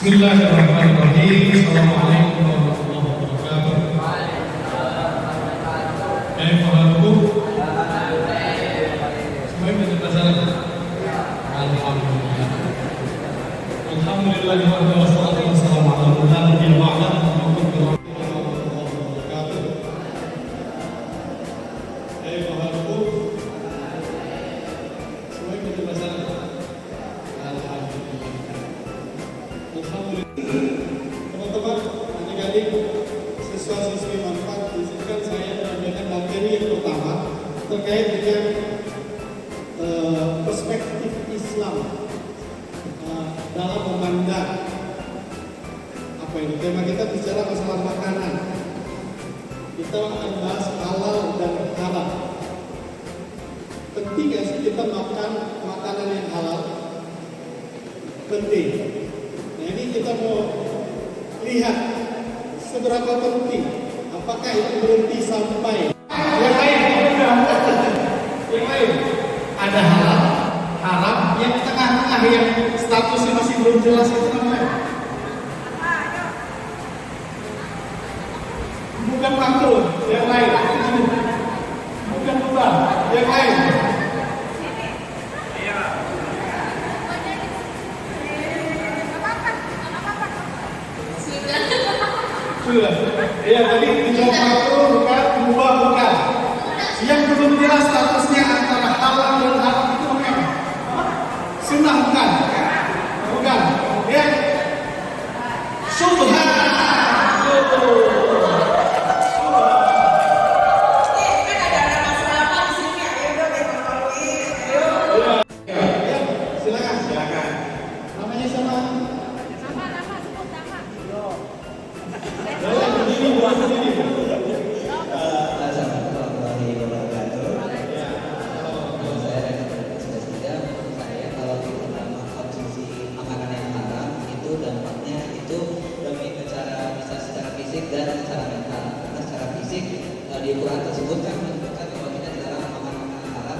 Bismillahirrahmanirrahim. Assalamualaikum warahmatullahi wabarakatuh. Kaifahalukum? Semuanya bisa bahasa Arab? Alhamdulillah. Alhamdulillah wassalatu wassalamu ala nabiyina Muhammad. Kaifahalukum? Semuanya bisa bahasa Arab? Alhamdulillah. Teman-teman, adik-adik, siswa-siswi manfaat, izinkan saya menyampaikan materi yang pertama terkait dengan perspektif Islam dalam memandang apa ini tema kita bicara masalah makanan. Kita akan bahas halal dan haram. Penting nggak sih kita makan makanan yang halal? Penting. Nah, ini kita mau lihat seberapa penting. Apakah itu berhenti sampai yang lain? Yang lain ada halal, haram, yang tengah-tengah yang statusnya masih belum jelas itu namanya bukan makruh. Yang lain bukan mubah. Yang lain sudah. Ya, tadi dijawab makruh bukan, mubah bukan. Yang belum jelas statusnya antara halal dan haram itu apa? Sunnah bukan? Bukan. Ya. Subhan. Silakan. Namanya siapa? Dan secara mental, karena secara fisik di Quran tersebut kan menunjukkan bahwa kita dilarang makan makanan haram.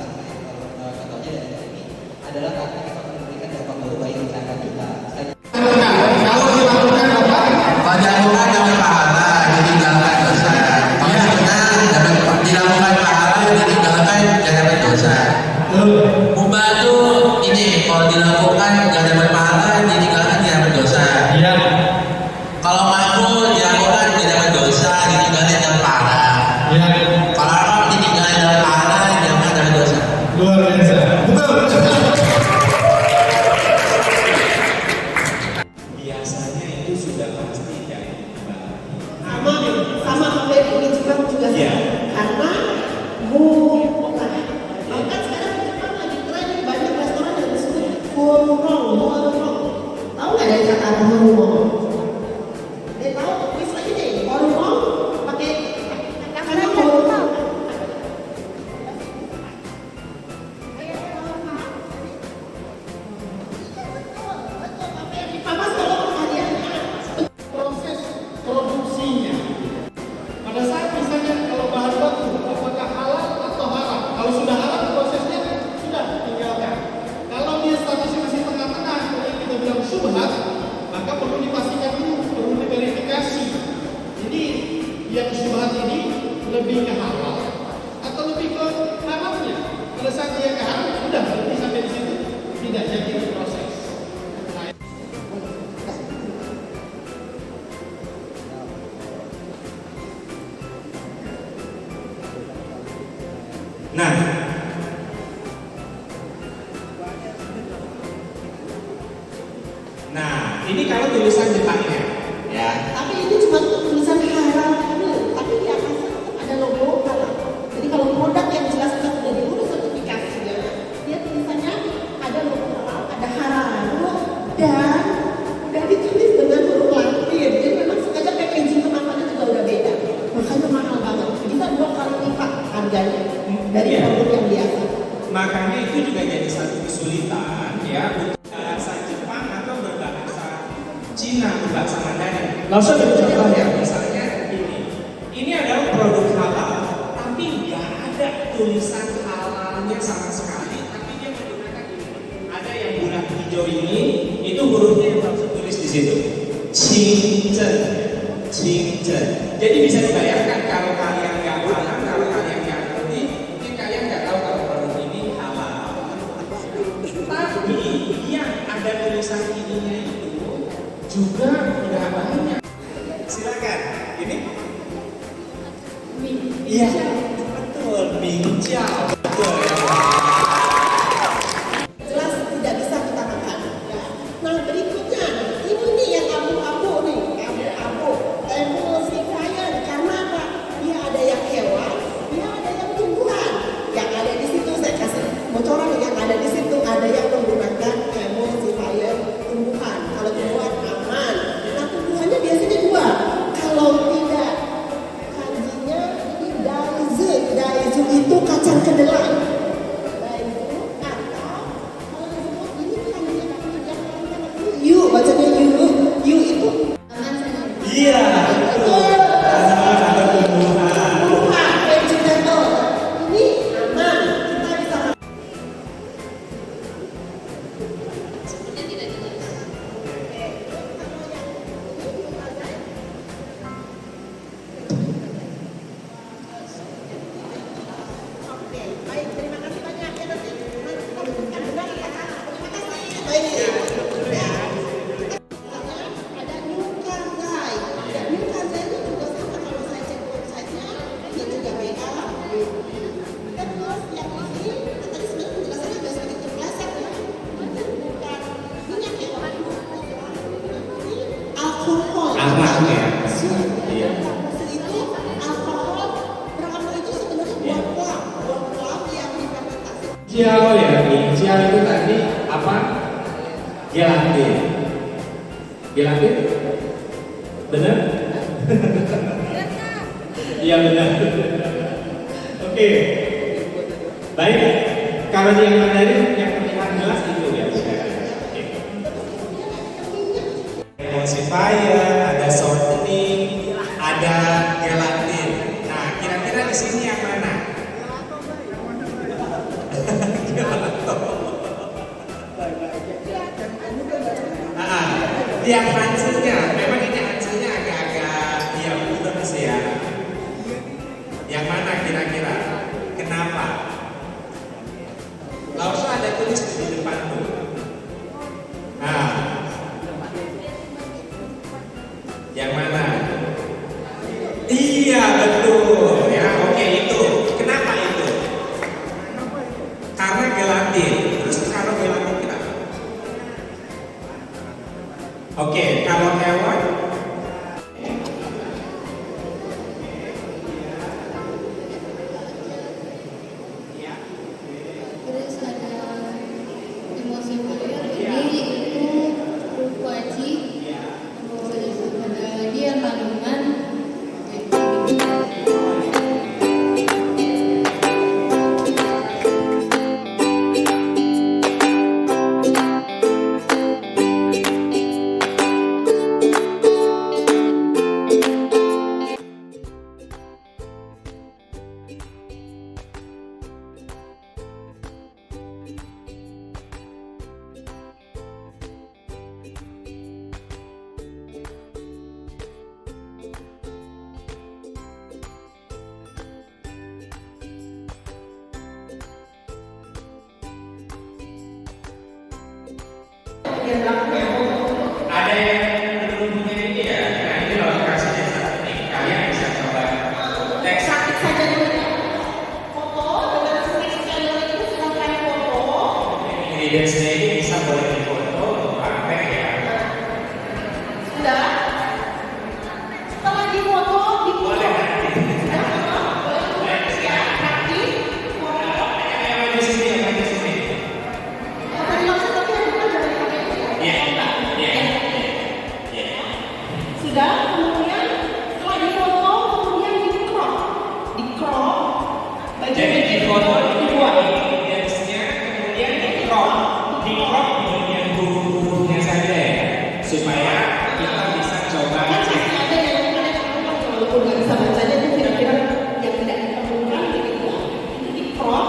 Contohnya dari ini adalah karena kita akan memberikan dampak buruk bagi kesehatan kita. Kalau dilakukan apa? Dilakukan dapat pahala, ditinggalkan dosa. Kalau dilakukan dilakukan pahala, ditinggalkan jangan dapat dosa. Mubah itu ini kalau dilakukan jangan dapat pahala, ditinggalkan jangan dapat dosa. iya. Kalau makruh dilakukan tidak dapat dosa, ditinggalkan dapat pahala. Iya. Kalau haram ditinggalkan dapat pahala, jangan dapat dosa. Luar biasa. Betul. Biasanya itu sudah pasti dari sama hampir ini juga Iya. karena bukan bahkan sekarang di Jepang lagi tren banyak restoran yang disebut horumong. Tahu nggak dari kata horumong? Dia tahu tulis lagi deh horumong pakai karena horumong. Papa tolong kalian Proses produksinya. Pada saat misalnya kalau bahan baku apakah halal atau haram? Kalau sudah haram prosesnya sudah tinggalkan. Kalau dia statusnya masih tengah-tengah yang kita bilang syubhat, maka perlu dipastikan dulu, perlu diverifikasi. Jadi yang syubhat ini lebih ke halal atau lebih ke haramnya? Pada saat dia ke haram, sudah berarti sampai di situ tidak jadi proses. Nah, ini kalau tulisan Jepangnya, ya. tapi itu cuma tulisan halal dulu, tapi di atasnya tetap ada logo halal. Jadi kalau produk yang jelas sudah diurus sertifikasinya, dia tulisannya ada logo halal, ada halal, dan udah ditulis dengan huruf Latin. Jadi memang sengaja packaging kemasannya juga udah beda, makanya mahal banget. Bisa 2 kali lipat harganya dari Iya. produk yang biasa. Makanya itu juga jadi satu kesulitan, ya, untuk bahasa Jepang atau berbahasa Cina, berbahasa Mandarin. Langsung ada contohnya. Misalnya ini adalah produk halal, tapi nggak ada tulisan halalnya sama sekali. Tapi dia menggunakan ini. Ada yang bulat hijau ini, itu hurufnya yang harus tulis di situ. Qingzhen, qingzhen. Jadi bisa dibayangkan kalau kalian nggak paham, kalau kalian nggak ngerti, mungkin kalian nggak tahu kalau produk ini halal. Tapi yang ada tulisan ininya itu juga nggak banyak. Silakan, ini. Iya, betul, Mingjiao, betul ya. Jelas tidak bisa kita makan. Ya. Nah berikutnya, ini nih yang abu-abu nih, abu-abu, emulsifier. Karena apa? Dia ada yang hewan, dia ada yang tumbuhan. Yang ada di situ saya kasih bocoran yang ada di situ ada yang menggunakan emulsifier tumbuhan. Kalau tumbuhan aman. Nah tumbuhannya biasanya dua. Kalau tidak kanjinya ini daizu itu kacang kedelai. Daizu atau kalau disebut ini kanjinya yu, bacanya yu itu Iya, betul. Ada tumbuhan. tumbuhan vegetable. Ini aman, kita bisa makan. Sepertinya tidak jelas. Oke, kalau yang ini ada. Oke, baik, terima kasih banyak ya nanti kita bukan benar ya. Terima kasih. Baik. Ya. Ada New Kanzai. New Kanzai itu juga sama kalau saya cek website-nya, dia juga beda. Terus yang ini, tadi sebenarnya penjelasannya agak sedikit terpeleset ya. Ini bukan minyak ya, ini alkohol. Arak ya? Iya. Itu alkohol, berapa itu sebenarnya buah-buah yang difermentasi. Jiao ya, Jiao itu tadi apa? Gelatin. Gelatin? Benar? Iya benar. Oke. Baik. Kalau yang Mandarin yang terlihat jelas itu ya. Oke. Emulsifier, ada shortening, ada gelatin. Nah, kira-kira di sini yang mana? Yang hancurnya, memang ini hancurnya agak-agak ya udah sih ya. Yang mana kira-kira? Kenapa? Langsung ada tulis di depan tuh. Nah, yang mana? Iya betul ya. Oke itu. Kenapa itu? Karena gelatin. Terus kalau gelatin kenapa? Oke, kalau hewan Terus ada emulsifier ini itu rupaci, terus ada lagi yang kandungan ada yang berhubungan ini ya. Nah ini loh kasihnya satu nih. Kalian bisa coba teks. Sakit saja dulu ya. Foto dengan sekali itu silahkan foto. Ingredientsnya ini bisa boleh difoto, pakai ya. Sudah. Setelah difoto, Boleh nanti. boleh nanti foto. Yang di sini, yang di sini. Apa dimaksud tapi yang bukan jangan dipakai. Iya, iya. Sudah, kemudian setelah difoto, kemudian di crop, Jadi di foto itu buat ingredientsnya, kemudian di crop bagian huruf-hurufnya saja ya, supaya kita bisa coba kan cek. pasti ada yang walaupun nggak bisa bacanya itu kira-kira yang tidak diperlukan gitu ya. Ini di crop.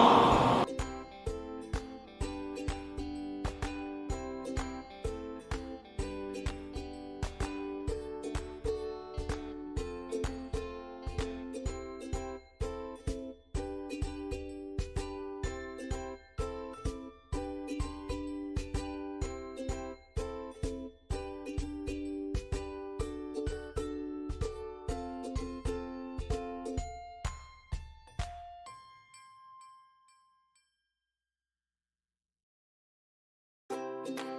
Thank you.